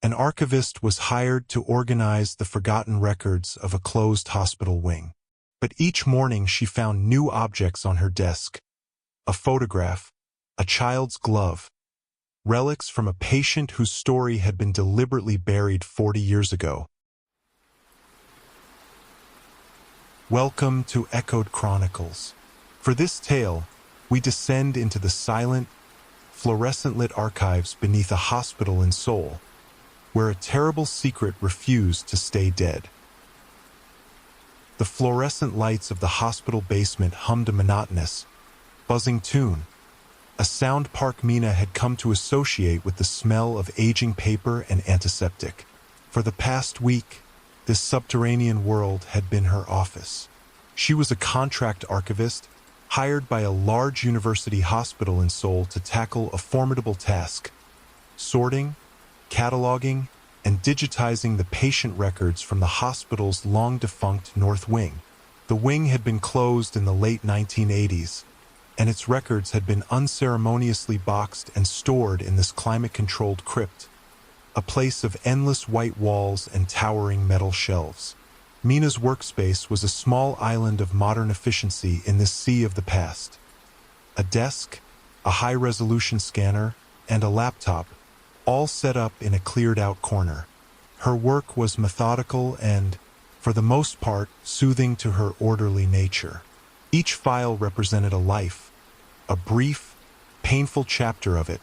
An archivist was hired to organize the forgotten records of a closed hospital wing. But each morning she found new objects on her desk. A photograph, a child's glove, relics from a patient whose story had been deliberately buried 40 years ago. Welcome to Echoed Chronicles. For this tale, we descend into the silent, fluorescent-lit archives beneath a hospital in Seoul, where a terrible secret refused to stay dead. The fluorescent lights of the hospital basement hummed a monotonous, buzzing tune, a sound Park Mina had come to associate with the smell of aging paper and antiseptic. For the past week, this subterranean world had been her office. She was a contract archivist, hired by a large university hospital in Seoul to tackle a formidable task: sorting, cataloging, and digitizing the patient records from the hospital's long-defunct North Wing. The wing had been closed in the late 1980s, and its records had been unceremoniously boxed and stored in this climate-controlled crypt, a place of endless white walls and towering metal shelves. Mina's workspace was a small island of modern efficiency in this sea of the past. A desk, a high-resolution scanner, and a laptop, all set up in a cleared-out corner. Her work was methodical and, for the most part, soothing to her orderly nature. Each file represented a life, a brief, painful chapter of it,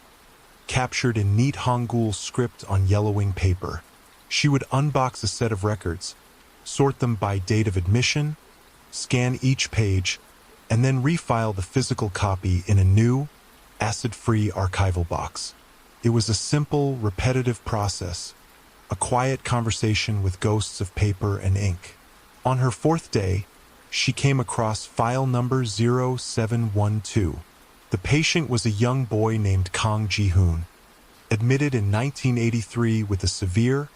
captured in neat Hangul script on yellowing paper. She would unbox a set of records, sort them by date of admission, scan each page, and then refile the physical copy in a new, acid-free archival box. It was a simple, repetitive process, a quiet conversation with ghosts of paper and ink. On her fourth day, she came across file number 0712. The patient was a young boy named Kang Ji-hoon, admitted in 1983 with a severe,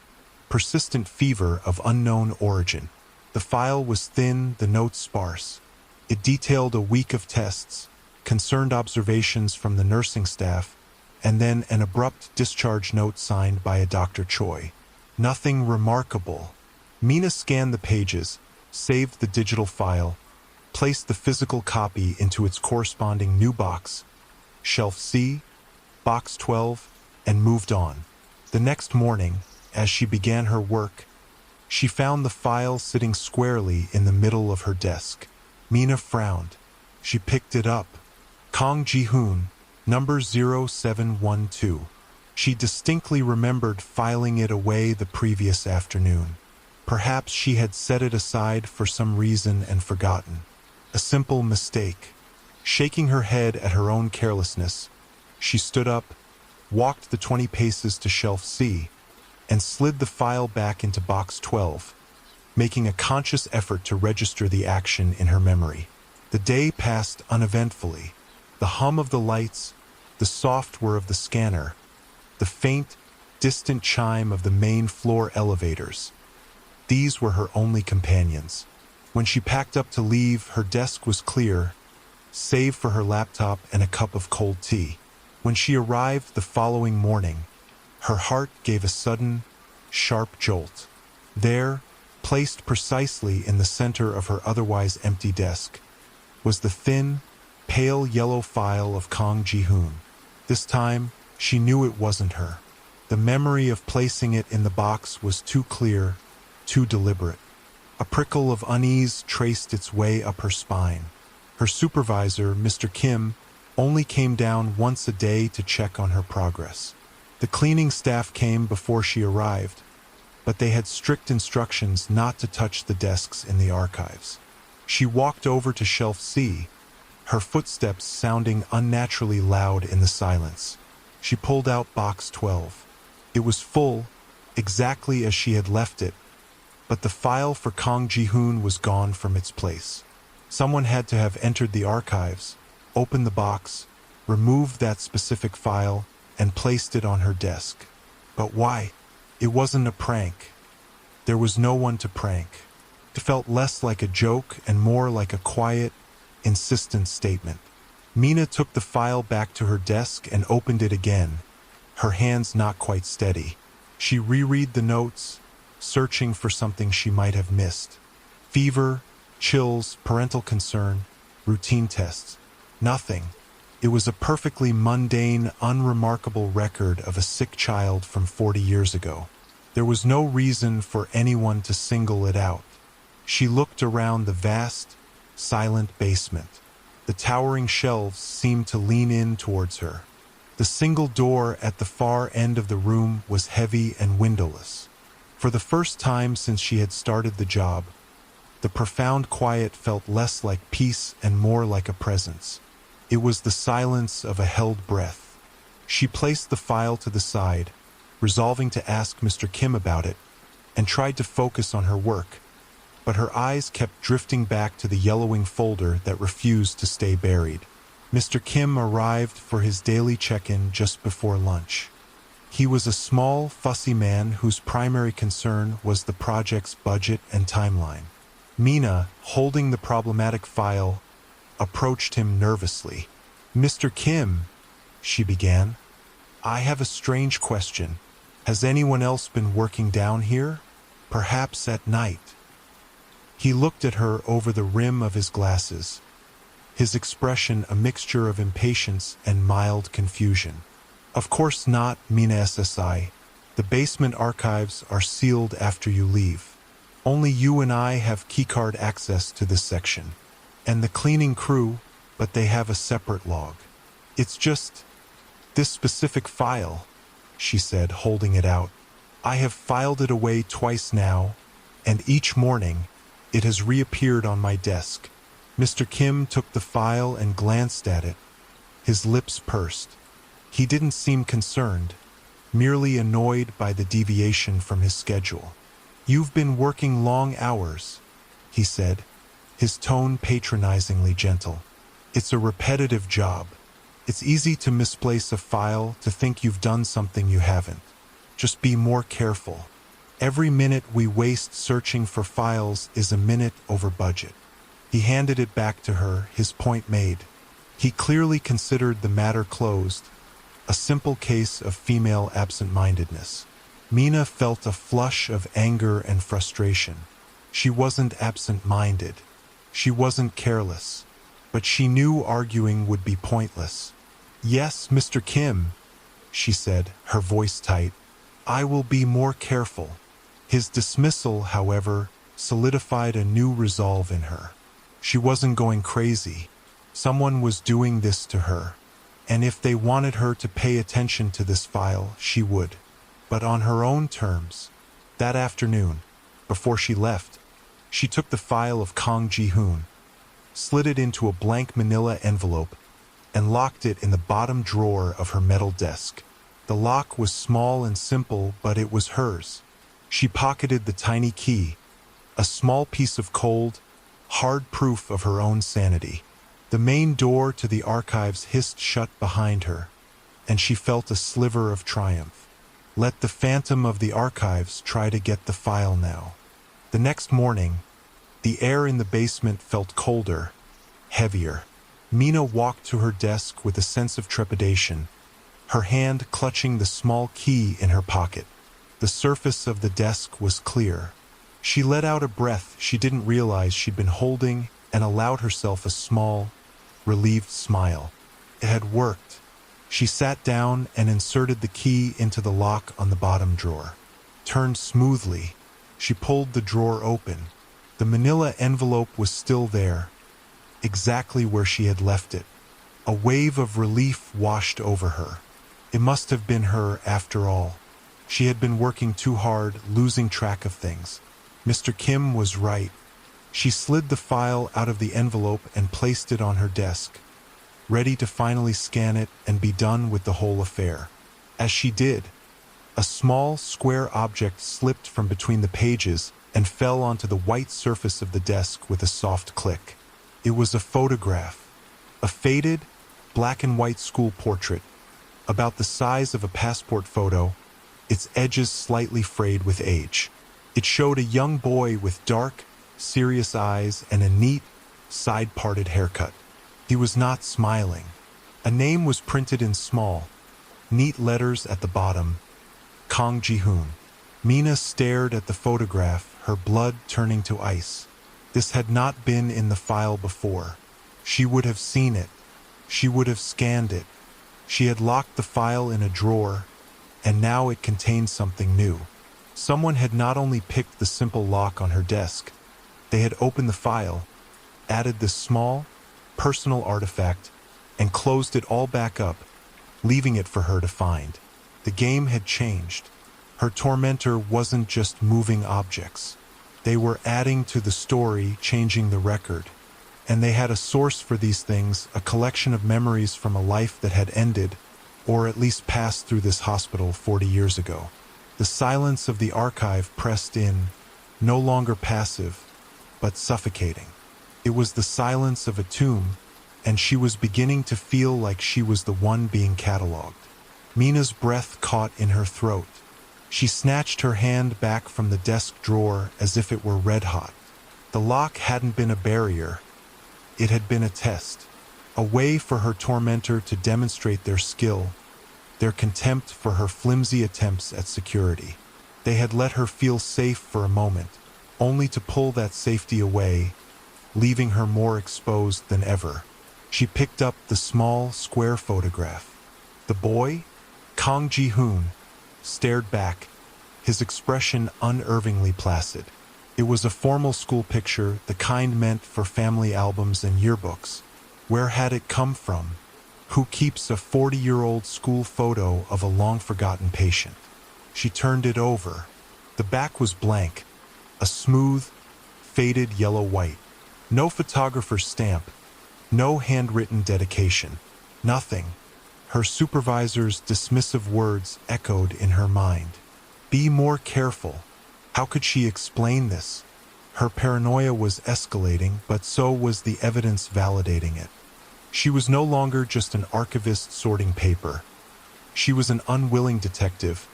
persistent fever of unknown origin. The file was thin, the notes sparse. It detailed a week of tests, concerned observations from the nursing staff, and then an abrupt discharge note signed by a Dr. Choi. Nothing remarkable. Mina scanned the pages, saved the digital file, placed the physical copy into its corresponding new box, shelf C, box 12, and moved on. The next morning, as she began her work, she found the file sitting squarely in the middle of her desk. Mina frowned. She picked it up. Kang Ji-hoon, number 0712. She distinctly remembered filing it away the previous afternoon. Perhaps she had set it aside for some reason and forgotten. A simple mistake. Shaking her head at her own carelessness, she stood up, walked the 20 paces to shelf C, and slid the file back into box 12, making a conscious effort to register the action in her memory. The day passed uneventfully. The hum of the lights, the soft whir of the scanner, the faint, distant chime of the main floor elevators. These were her only companions. When she packed up to leave, her desk was clear, save for her laptop and a cup of cold tea. When she arrived the following morning, her heart gave a sudden, sharp jolt. There, placed precisely in the center of her otherwise empty desk, was the thin, pale yellow file of Kang Ji-hoon. This time, she knew it wasn't her. The memory of placing it in the box was too clear, too deliberate. A prickle of unease traced its way up her spine. Her supervisor, Mr. Kim, only came down once a day to check on her progress. The cleaning staff came before she arrived, but they had strict instructions not to touch the desks in the archives. She walked over to shelf C, her footsteps sounding unnaturally loud in the silence. She pulled out box 12. It was full, exactly as she had left it, but the file for Kang Ji-hoon was gone from its place. Someone had to have entered the archives, opened the box, removed that specific file, and placed it on her desk. But why? It wasn't a prank. There was no one to prank. It felt less like a joke and more like a quiet, insistent statement. Mina took the file back to her desk and opened it again, her hands not quite steady. She reread the notes, searching for something she might have missed. Fever, chills, parental concern, routine tests. Nothing. It was a perfectly mundane, unremarkable record of a sick child from 40 years ago. There was no reason for anyone to single it out. She looked around the vast, silent basement. The towering shelves seemed to lean in towards her. The single door at the far end of the room was heavy and windowless. For the first time since she had started the job, the profound quiet felt less like peace and more like a presence. It was the silence of a held breath. She placed the file to the side, resolving to ask Mr. Kim about it, and tried to focus on her work, but her eyes kept drifting back to the yellowing folder that refused to stay buried. Mr. Kim arrived for his daily check-in just before lunch. He was a small, fussy man whose primary concern was the project's budget and timeline. Mina, holding the problematic file, approached him nervously. "Mr. Kim," she began, "I have a strange question. Has anyone else been working down here? Perhaps at night?" He looked at her over the rim of his glasses, his expression a mixture of impatience and mild confusion. "Of course not, Mina SSI. The basement archives are sealed after you leave. Only you and I have keycard access to this section. And the cleaning crew, but they have a separate log. It's just this specific file," she said, holding it out. "I have filed it away twice now, and each morning it has reappeared on my desk." Mr. Kim took the file and glanced at it. His lips pursed. He didn't seem concerned, merely annoyed by the deviation from his schedule. "You've been working long hours," he said, his tone patronizingly gentle. "It's a repetitive job. It's easy to misplace a file, to think you've done something you haven't. Just be more careful. Every minute we waste searching for files is a minute over budget." He handed it back to her, his point made. He clearly considered the matter closed, a simple case of female absent-mindedness. Mina felt a flush of anger and frustration. She wasn't absent-minded. She wasn't careless. But she knew arguing would be pointless. "Yes, Mr. Kim," she said, her voice tight. "I will be more careful." His dismissal, however, solidified a new resolve in her. She wasn't going crazy. Someone was doing this to her. And if they wanted her to pay attention to this file, she would. But on her own terms. That afternoon, before she left, she took the file of Kong Ji-hoon, slid it into a blank manila envelope, and locked it in the bottom drawer of her metal desk. The lock was small and simple, but it was hers. She pocketed the tiny key, a small piece of cold, hard proof of her own sanity. The main door to the archives hissed shut behind her, and she felt a sliver of triumph. Let the phantom of the archives try to get the file now. The next morning, the air in the basement felt colder, heavier. Mina walked to her desk with a sense of trepidation, her hand clutching the small key in her pocket. The surface of the desk was clear. She let out a breath she didn't realize she'd been holding and allowed herself a small, relieved smile. It had worked. She sat down and inserted the key into the lock on the bottom drawer. Turned smoothly, she pulled the drawer open. The manila envelope was still there, exactly where she had left it. A wave of relief washed over her. It must have been her after all. She had been working too hard, losing track of things. Mr. Kim was right. She slid the file out of the envelope and placed it on her desk, ready to finally scan it and be done with the whole affair. As she did, a small, square object slipped from between the pages and fell onto the white surface of the desk with a soft click. It was a photograph, a faded, black-and-white school portrait, about the size of a passport photo, its edges slightly frayed with age. It showed a young boy with dark, serious eyes and a neat, side-parted haircut. He was not smiling. A name was printed in small, neat letters at the bottom. Kang Ji-hoon. Mina stared at the photograph, her blood turning to ice. This had not been in the file before. She would have seen it. She would have scanned it. She had locked the file in a drawer, and now it contained something new. Someone had not only picked the simple lock on her desk, they had opened the file, added this small, personal artifact, and closed it all back up, leaving it for her to find. The game had changed. Her tormentor wasn't just moving objects. They were adding to the story, changing the record. And they had a source for these things, a collection of memories from a life that had ended, or at least passed through this hospital 40 years ago. The silence of the archive pressed in, no longer passive, but suffocating. It was the silence of a tomb, and she was beginning to feel like she was the one being catalogued. Mina's breath caught in her throat. She snatched her hand back from the desk drawer as if it were red-hot. The lock hadn't been a barrier. It had been a test, a way for her tormentor to demonstrate their skill, their contempt for her flimsy attempts at security. They had let her feel safe for a moment, only to pull that safety away, leaving her more exposed than ever. She picked up the small, square photograph. The boy, Kang Ji-hoon, stared back, his expression unervingly placid. It was a formal school picture, the kind meant for family albums and yearbooks. Where had it come from? Who keeps a 40-year-old school photo of a long-forgotten patient? She turned it over. The back was blank, a smooth, faded yellow-white. No photographer's stamp, no handwritten dedication, nothing. Her supervisor's dismissive words echoed in her mind. Be more careful. How could she explain this? Her paranoia was escalating, but so was the evidence validating it. She was no longer just an archivist sorting paper. She was an unwilling detective,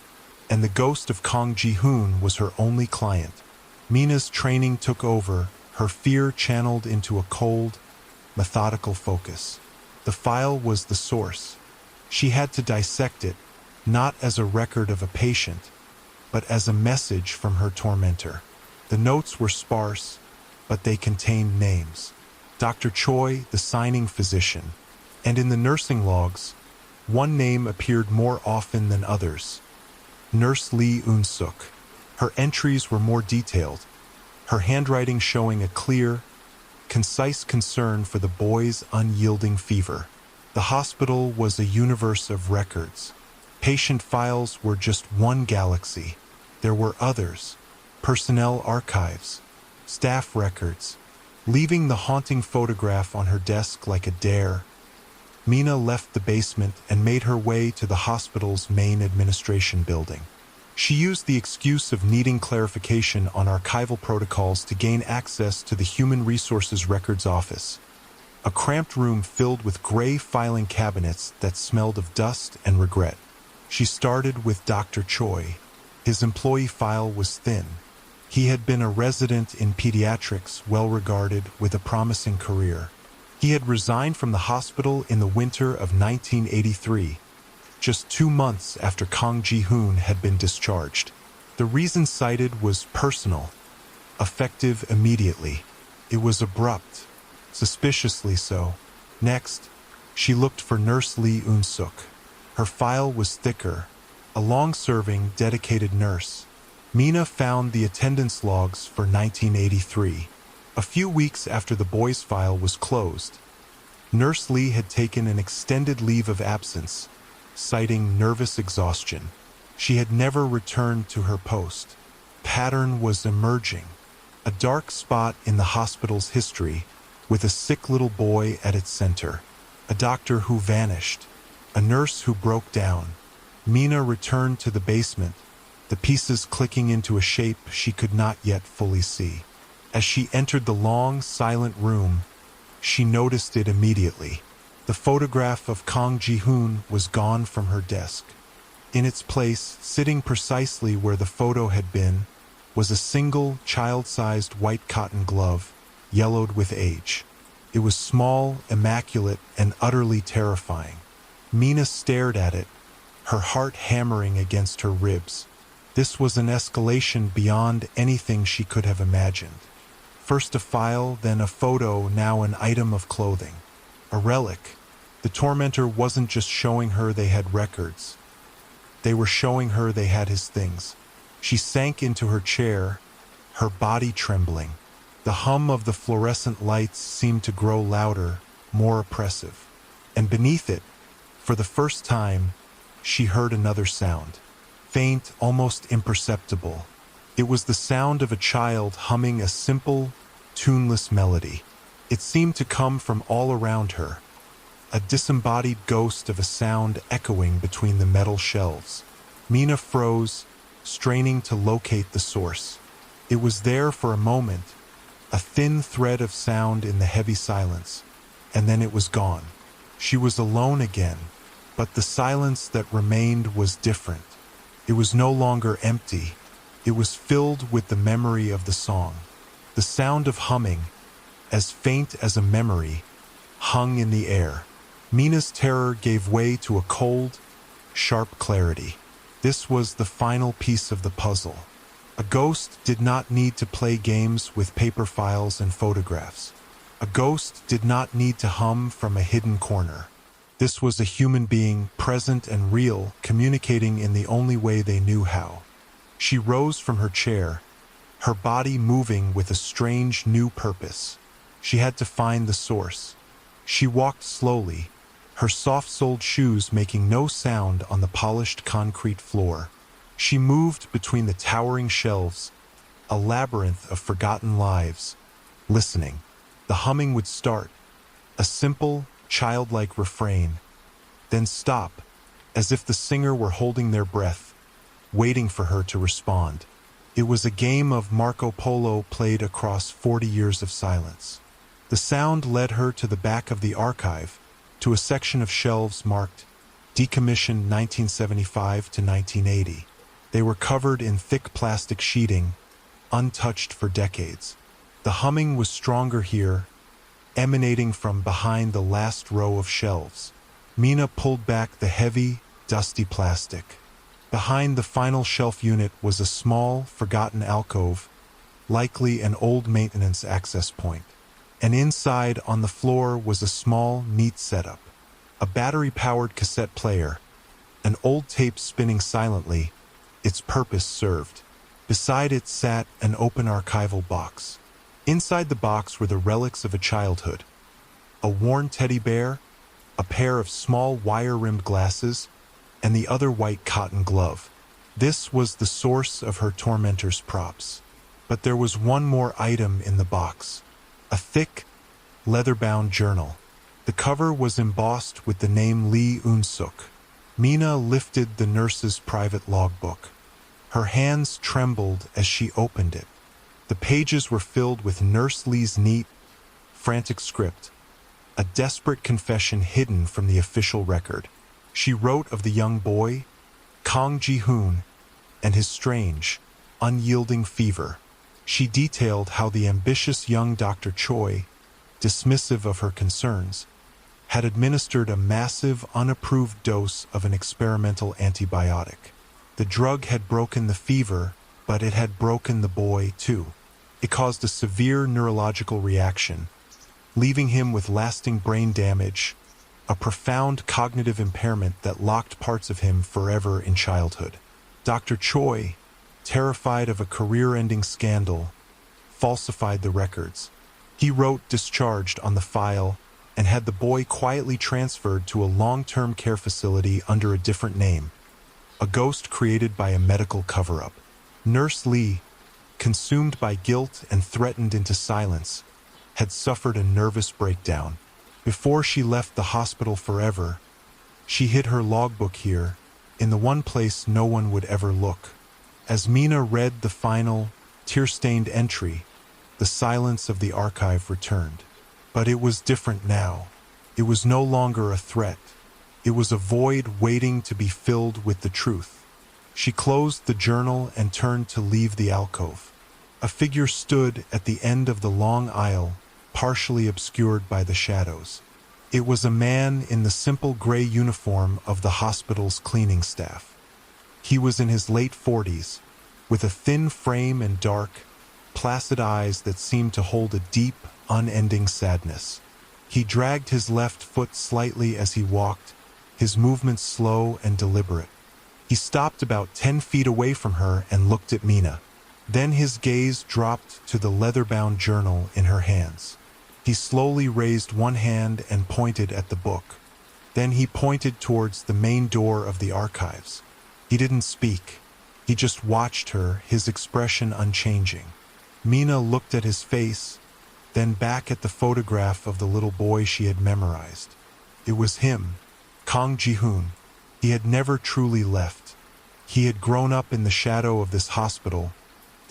and the ghost of Kang Ji-hoon was her only client. Mina's training took over, her fear channeled into a cold, methodical focus. The file was the source. She had to dissect it, not as a record of a patient, but as a message from her tormentor. The notes were sparse, but they contained names. Dr. Choi, the signing physician, and in the nursing logs, one name appeared more often than others. Nurse Lee Eun-suk. Her entries were more detailed, her handwriting showing a clear, concise concern for the boy's unyielding fever. The hospital was a universe of records. Patient files were just one galaxy. There were others, personnel archives, staff records. Leaving the haunting photograph on her desk like a dare, Mina left the basement and made her way to the hospital's main administration building. She used the excuse of needing clarification on archival protocols to gain access to the Human Resources Records Office, a cramped room filled with gray filing cabinets that smelled of dust and regret. She started with Dr. Choi. His employee file was thin. He had been a resident in pediatrics, well-regarded, with a promising career. He had resigned from the hospital in the winter of 1983, just 2 months after Kang Ji-hoon had been discharged. The reason cited was personal, effective immediately. It was abrupt, suspiciously so. Next, she looked for Nurse Lee Eun-suk. Her file was thicker, a long-serving, dedicated nurse. Mina found the attendance logs for 1983. A few weeks after the boy's file was closed, Nurse Lee had taken an extended leave of absence, citing nervous exhaustion. She had never returned to her post. Pattern was emerging. A dark spot in the hospital's history, with a sick little boy at its center. A doctor who vanished. A nurse who broke down. Mina returned to the basement, the pieces clicking into a shape she could not yet fully see. As she entered the long, silent room, she noticed it immediately. The photograph of Kang Ji-hoon was gone from her desk. In its place, sitting precisely where the photo had been, was a single, child-sized white cotton glove, yellowed with age. It was small, immaculate, and utterly terrifying. Mina stared at it, her heart hammering against her ribs. This was an escalation beyond anything she could have imagined. First a file, then a photo, now an item of clothing. A relic. The tormentor wasn't just showing her they had records. They were showing her they had his things. She sank into her chair, her body trembling. The hum of the fluorescent lights seemed to grow louder, more oppressive. And beneath it, for the first time, she heard another sound. Faint, almost imperceptible. It was the sound of a child humming a simple, tuneless melody. It seemed to come from all around her, a disembodied ghost of a sound echoing between the metal shelves. Mina froze, straining to locate the source. It was there for a moment, a thin thread of sound in the heavy silence, and then it was gone. She was alone again, but the silence that remained was different. It was no longer empty. It was filled with the memory of the song. The sound of humming, as faint as a memory, hung in the air. Mina's terror gave way to a cold, sharp clarity. This was the final piece of the puzzle. A ghost did not need to play games with paper files and photographs. A ghost did not need to hum from a hidden corner. This was a human being, present and real, communicating in the only way they knew how. She rose from her chair, her body moving with a strange new purpose. She had to find the source. She walked slowly, her soft-soled shoes making no sound on the polished concrete floor. She moved between the towering shelves, a labyrinth of forgotten lives, listening. The humming would start, a simple, childlike refrain, then stop, as if the singer were holding their breath, waiting for her to respond. It was a game of Marco Polo played across 40 years of silence. The sound led her to the back of the archive, to a section of shelves marked Decommissioned 1975 to 1980. They were covered in thick plastic sheeting, untouched for decades. The humming was stronger here, emanating from behind the last row of shelves. Mina pulled back the heavy, dusty plastic. Behind the final shelf unit was a small, forgotten alcove, likely an old maintenance access point. And inside, on the floor, was a small, neat setup. A battery-powered cassette player, an old tape spinning silently, its purpose served. Beside it sat an open archival box. Inside the box were the relics of a childhood. A worn teddy bear, a pair of small wire-rimmed glasses, and the other white cotton glove. This was the source of her tormentor's props. But there was one more item in the box. A thick, leather-bound journal. The cover was embossed with the name Lee Eun-suk. Mina lifted the nurse's private logbook. Her hands trembled as she opened it. The pages were filled with Nurse Lee's neat, frantic script, a desperate confession hidden from the official record. She wrote of the young boy, Kang Ji-hoon, and his strange, unyielding fever. She detailed how the ambitious young Dr. Choi, dismissive of her concerns, had administered a massive, unapproved dose of an experimental antibiotic. The drug had broken the fever, but it had broken the boy, too. It caused a severe neurological reaction, leaving him with lasting brain damage, a profound cognitive impairment that locked parts of him forever in childhood. Dr. Choi, terrified of a career-ending scandal, falsified the records. He wrote discharged on the file and had the boy quietly transferred to a long-term care facility under a different name, a ghost created by a medical cover-up. Nurse Lee, consumed by guilt and threatened into silence, had suffered a nervous breakdown. Before she left the hospital forever, she hid her logbook here, in the one place no one would ever look. As Mina read the final, tear-stained entry, the silence of the archive returned. But it was different now. It was no longer a threat. It was a void waiting to be filled with the truth. She closed the journal and turned to leave the alcove. A figure stood at the end of the long aisle, partially obscured by the shadows. It was a man in the simple gray uniform of the hospital's cleaning staff. He was in his late 40s, with a thin frame and dark, placid eyes that seemed to hold a deep, unending sadness. He dragged his left foot slightly as he walked, his movements slow and deliberate. He stopped about 10 feet away from her and looked at Mina. Then his gaze dropped to the leather-bound journal in her hands. He slowly raised one hand and pointed at the book. Then he pointed towards the main door of the archives. He didn't speak. He just watched her, his expression unchanging. Mina looked at his face, then back at the photograph of the little boy she had memorized. It was him, Kang Ji-hoon. He had never truly left. He had grown up in the shadow of this hospital,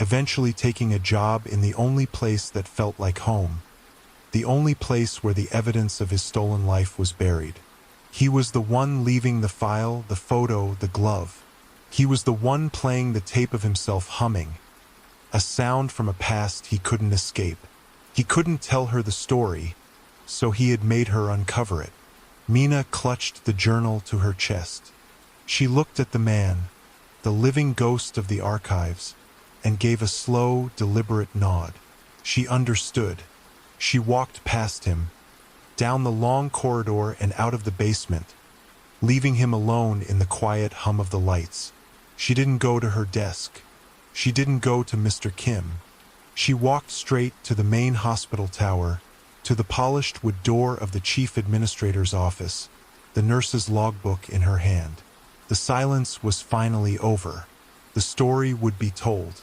eventually taking a job in the only place that felt like home, the only place where the evidence of his stolen life was buried. He was the one leaving the file, the photo, the glove. He was the one playing the tape of himself humming, a sound from a past he couldn't escape. He couldn't tell her the story, so he had made her uncover it. Mina clutched the journal to her chest. She looked at the man, the living ghost of the archives, and gave a slow, deliberate nod. She understood. She walked past him, down the long corridor and out of the basement, leaving him alone in the quiet hum of the lights. She didn't go to her desk. She didn't go to Mr. Kim. She walked straight to the main hospital tower, to the polished wood door of the chief administrator's office, the nurse's logbook in her hand. The silence was finally over. The story would be told.